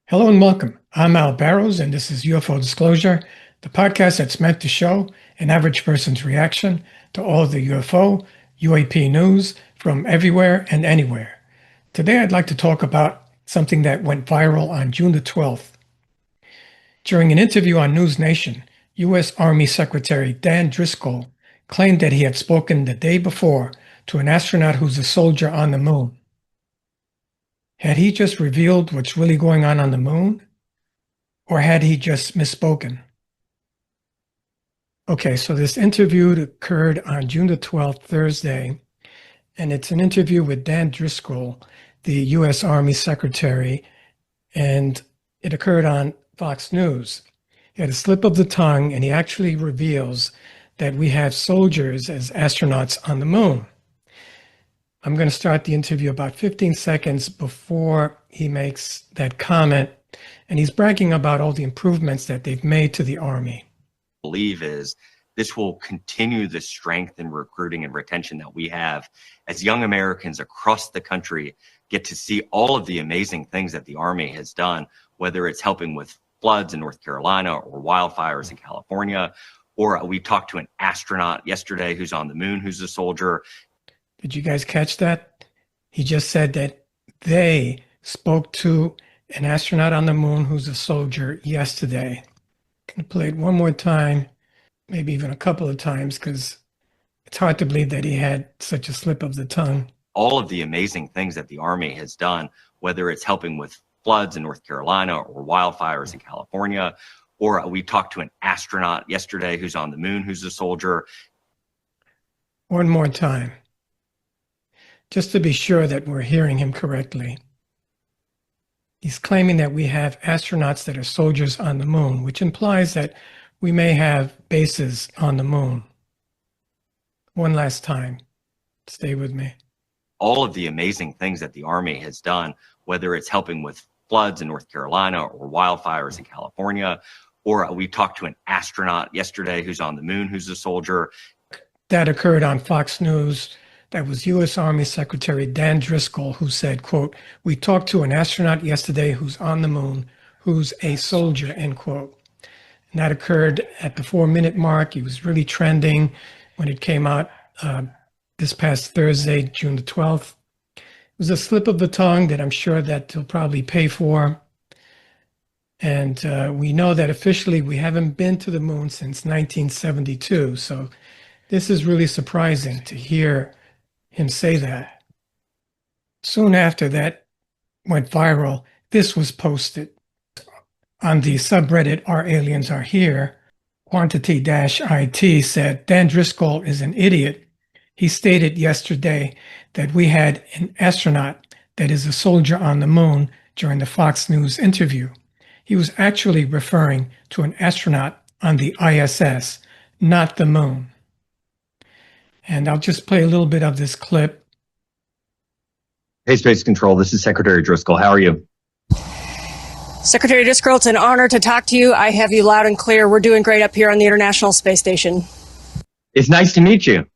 Hello and welcome. I'm Al Barrows, and this is UFO Disclosure, the podcast that's meant to show an average person's reaction to all of the UFO, UAP news from everywhere and anywhere. Today, I'd like to talk about something that went viral on June the 12th. During an interview on News Nation, U.S. Army Secretary Dan Driscoll claimed that he had spoken the day before to an astronaut who's a soldier on the moon. Had he just revealed what's really going on the moon? Or had he just misspoken? Okay, so this interview occurred on June the 12th, Thursday, and it's an interview with Dan Driscoll, the U.S. Army Secretary, and it occurred on Fox News. He had a slip of the tongue, and he actually reveals that we have soldiers as astronauts on the moon. I'm going to start the interview about 15 seconds before he makes that comment, and he's bragging about all the improvements that they've made to the Army. Believe is this will continue the strength in recruiting and retention that we have as young Americans across the country get to see all of the amazing things that the Army has done, whether it's helping with floods in North Carolina or wildfires in California, or we talked to an astronaut yesterday who's on the moon, who's a soldier. Did you guys catch that? He just said that they spoke to an astronaut on the moon who's a soldier yesterday. I'm going to play it one more time, maybe even a couple of times, because it's hard to believe that he had such a slip of the tongue. All of the amazing things that the Army has done, whether it's helping with floods in North Carolina or wildfires in California, or we talked to an astronaut yesterday who's on the moon, who's a soldier. One more time, just to be sure that we're hearing him correctly. He's claiming that we have astronauts that are soldiers on the moon, which implies that we may have bases on the moon. One last time. Stay with me. All of the amazing things that the Army has done, whether it's helping with floods in North Carolina or wildfires in California, or we talked to an astronaut yesterday who's on the moon, who's a soldier. That occurred on Fox News. That was U.S. Army Secretary Dan Driscoll, who said, quote, "We talked to an astronaut yesterday who's on the moon, who's a soldier," end quote. And that occurred at the 4-minute mark. He was really trending when it came out this past Thursday, June the 12th. It was a slip of the tongue that I'm sure that he'll probably pay for. And we know that officially we haven't been to the moon since 1972. So this is really surprising to hear him say that. Soon after that went viral, this was posted on the subreddit Our Aliens Are Here. Quantity-IT said, "Dan Driscoll is an idiot. He stated yesterday that we had an astronaut that is a soldier on the moon during the Fox News interview. He was actually referring to an astronaut on the ISS, not the moon." And I'll just play a little bit of this clip. Hey, Space Control, this is Secretary Driscoll. How are you? Secretary Driscoll, it's an honor to talk to you. I have you loud and clear. We're doing great up here on the International Space Station. It's nice to meet you.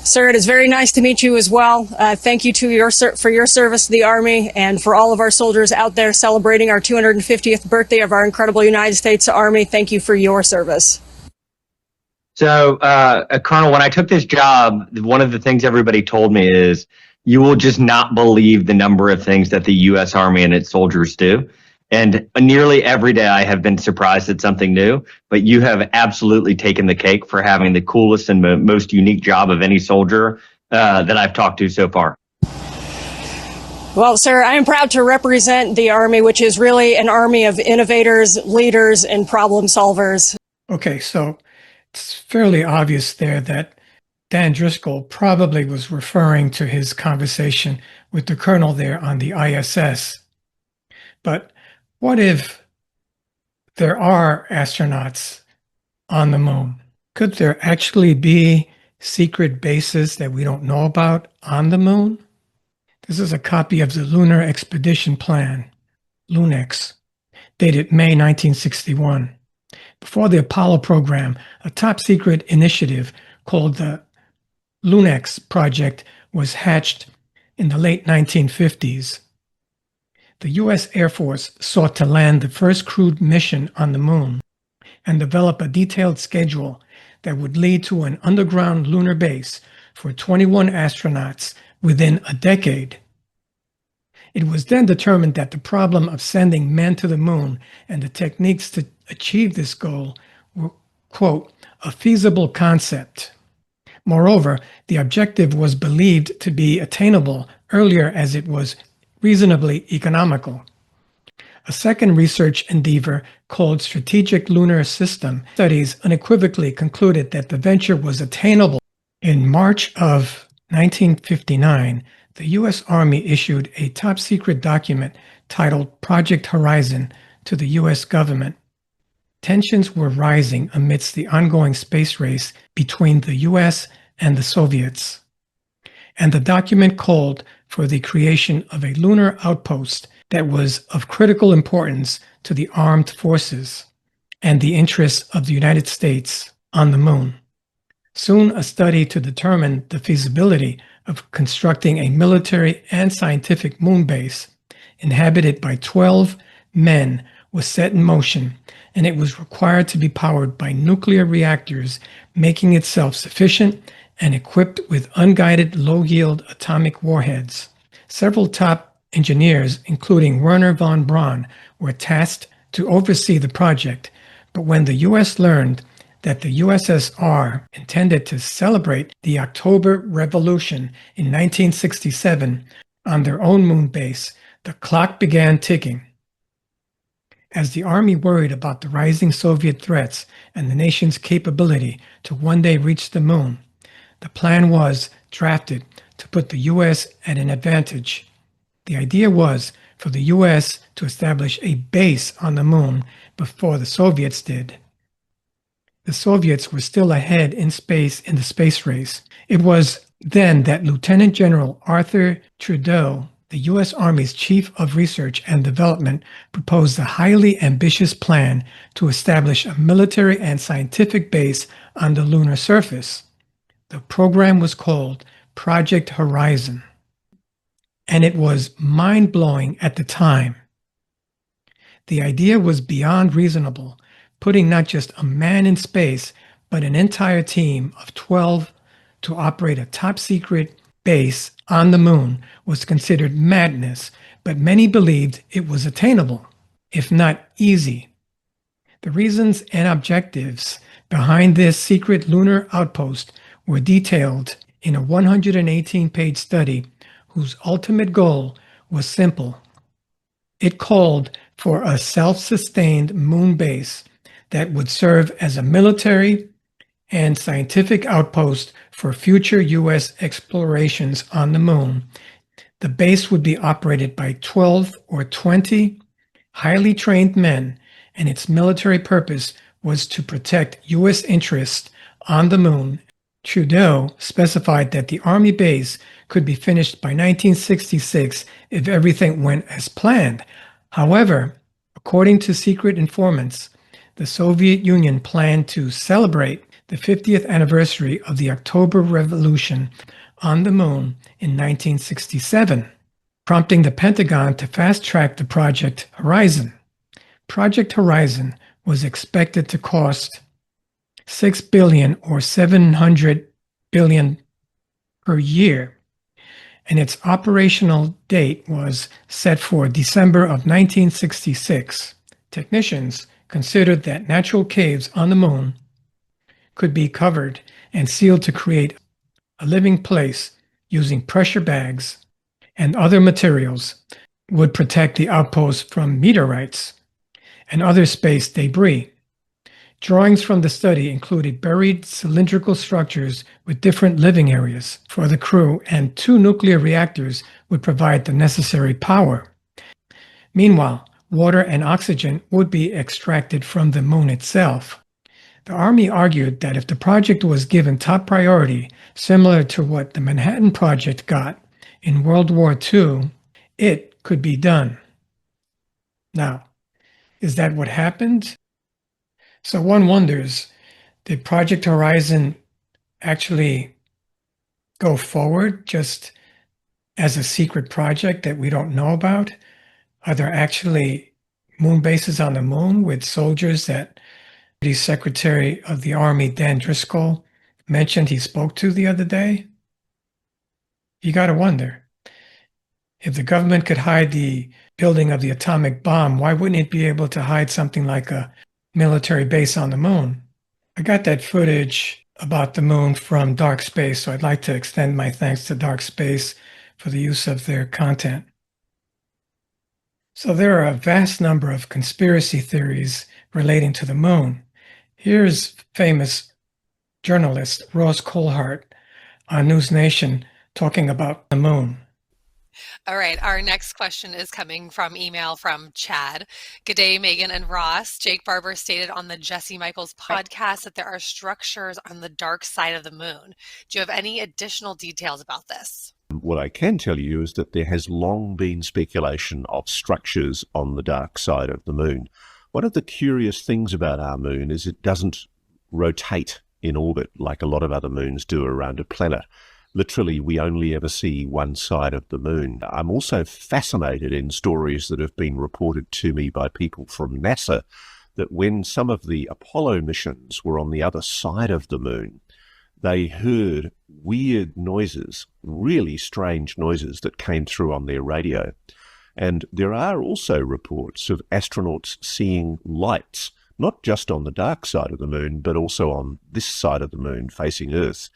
Sir, it is very nice to meet you as well. Thank you for your service to the Army and for all of our soldiers out there celebrating our 250th birthday of our incredible United States Army. Thank you for your service. So, Colonel, when I took this job, one of the things everybody told me is you will just not believe the number of things that the U.S. Army and its soldiers do. And nearly every day I have been surprised at something new, but you have absolutely taken the cake for having the coolest and most unique job of any soldier that I've talked to so far. Well, sir, I am proud to represent the Army, which is really an army of innovators, leaders, and problem solvers. Okay, so it's fairly obvious there that Dan Driscoll probably was referring to his conversation with the colonel there on the ISS. But what if there are astronauts on the moon? Could there actually be secret bases that we don't know about on the moon? This is a copy of the Lunar Expedition Plan, LUNEX, dated May 1961. Before the Apollo program, a top-secret initiative called the LUNEX project was hatched in the late 1950s. the U.S. Air Force sought to land the first crewed mission on the moon and develop a detailed schedule that would lead to an underground lunar base for 21 astronauts within a decade. It was then determined that the problem of sending men to the moon and the techniques to achieve this goal were, quote, a feasible concept. Moreover, the objective was believed to be attainable earlier as it was reasonably economical. A second research endeavor called Strategic Lunar System Studies unequivocally concluded that the venture was attainable. In March of 1959, the U.S. Army issued a top-secret document titled Project Horizon to the U.S. government. Tensions were rising amidst the ongoing space race between the U.S. and the Soviets, and the document called for the creation of a lunar outpost that was of critical importance to the armed forces and the interests of the United States on the moon. Soon, a study to determine the feasibility of constructing a military and scientific moon base inhabited by 12 men was set in motion, and it was required to be powered by nuclear reactors, making it self-sufficient and equipped with unguided low-yield atomic warheads. Several top engineers, including Werner von Braun, were tasked to oversee the project, but when the U.S. learned that the USSR intended to celebrate the October Revolution in 1967 on their own moon base, the clock began ticking. As the Army worried about the rising Soviet threats and the nation's capability to one day reach the moon, the plan was drafted to put the U.S. at an advantage. The idea was for the U.S. to establish a base on the moon before the Soviets did. The Soviets were still ahead in space in the space race. It was then that Lieutenant General Arthur Trudeau, the U.S. Army's Chief of Research and Development, proposed a highly ambitious plan to establish a military and scientific base on the lunar surface. The program was called Project Horizon, and it was mind-blowing at the time. The idea was beyond reasonable, putting not just a man in space, but an entire team of 12 to operate a top-secret base on the moon was considered madness, but many believed it was attainable, if not easy. The reasons and objectives behind this secret lunar outpost were detailed in a 118-page study whose ultimate goal was simple. It called for a self-sustained moon base that would serve as a military and scientific outpost for future U.S. explorations on the moon. The base would be operated by 12 or 20 highly trained men, and its military purpose was to protect U.S. interests on the moon. Trudeau specified that the Army base could be finished by 1966 if everything went as planned. However, according to secret informants, the Soviet Union planned to celebrate the 50th anniversary of the October Revolution on the moon in 1967, prompting the Pentagon to fast-track the Project Horizon. Project Horizon was expected to cost $6 billion or $700 billion per year, and its operational date was set for December of 1966. Technicians considered that natural caves on the moon could be covered and sealed to create a living place using pressure bags and other materials would protect the outpost from meteorites and other space debris. Drawings from the study included buried cylindrical structures with different living areas for the crew, and 2 nuclear reactors would provide the necessary power. Meanwhile, water and oxygen would be extracted from the moon itself. The Army argued that if the project was given top priority, similar to what the Manhattan Project got in World War II, it could be done. Now, is that what happened? So one wonders, did Project Horizon actually go forward just as a secret project that we don't know about? Are there actually moon bases on the moon with soldiers that the Secretary of the Army, Dan Driscoll, mentioned he spoke to the other day? You got to wonder. If the government could hide the building of the atomic bomb, why wouldn't it be able to hide something like a military base on the moon? I got that footage about the moon from Dark Space, so I'd like to extend my thanks to Dark Space for the use of their content. So there are a vast number of conspiracy theories relating to the moon. Here's famous journalist Ross Coulthart on News Nation talking about the moon. All right, our next question is coming from email from Chad. Good day, Megan and Ross. Jake Barber stated on the Jesse Michaels podcast that there are structures on the dark side of the moon. Do you have any additional details about this? What I can tell you is that there has long been speculation of structures on the dark side of the moon. One of the curious things about our moon is it doesn't rotate in orbit like a lot of other moons do around a planet. Literally, we only ever see one side of the moon. I'm also fascinated in stories that have been reported to me by people from NASA that when some of the Apollo missions were on the other side of the moon, they heard weird noises, really strange noises that came through on their radio. And there are also reports of astronauts seeing lights, not just on the dark side of the moon, but also on this side of the moon facing Earth.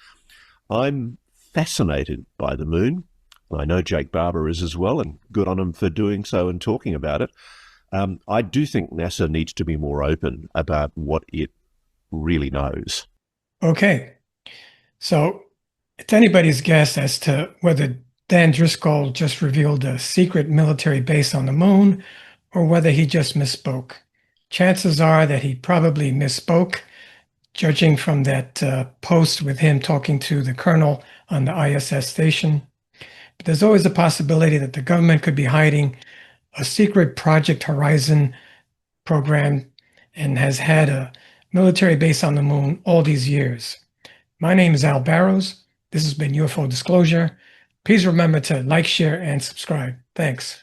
I'm fascinated by the moon. I know Jake Barber is as well, and good on him for doing so and talking about it. I do think NASA needs to be more open about what it really knows. Okay. So it's anybody's guess as to whether Dan Driscoll just revealed a secret military base on the moon or whether he just misspoke. Chances are that he probably misspoke, judging from that post with him talking to the colonel on the ISS station. But there's always a possibility that the government could be hiding a secret Project Horizon program and has had a military base on the moon all these years. My name is Al Barrows. This has been UFO Disclosure. Please remember to like, share, and subscribe. Thanks.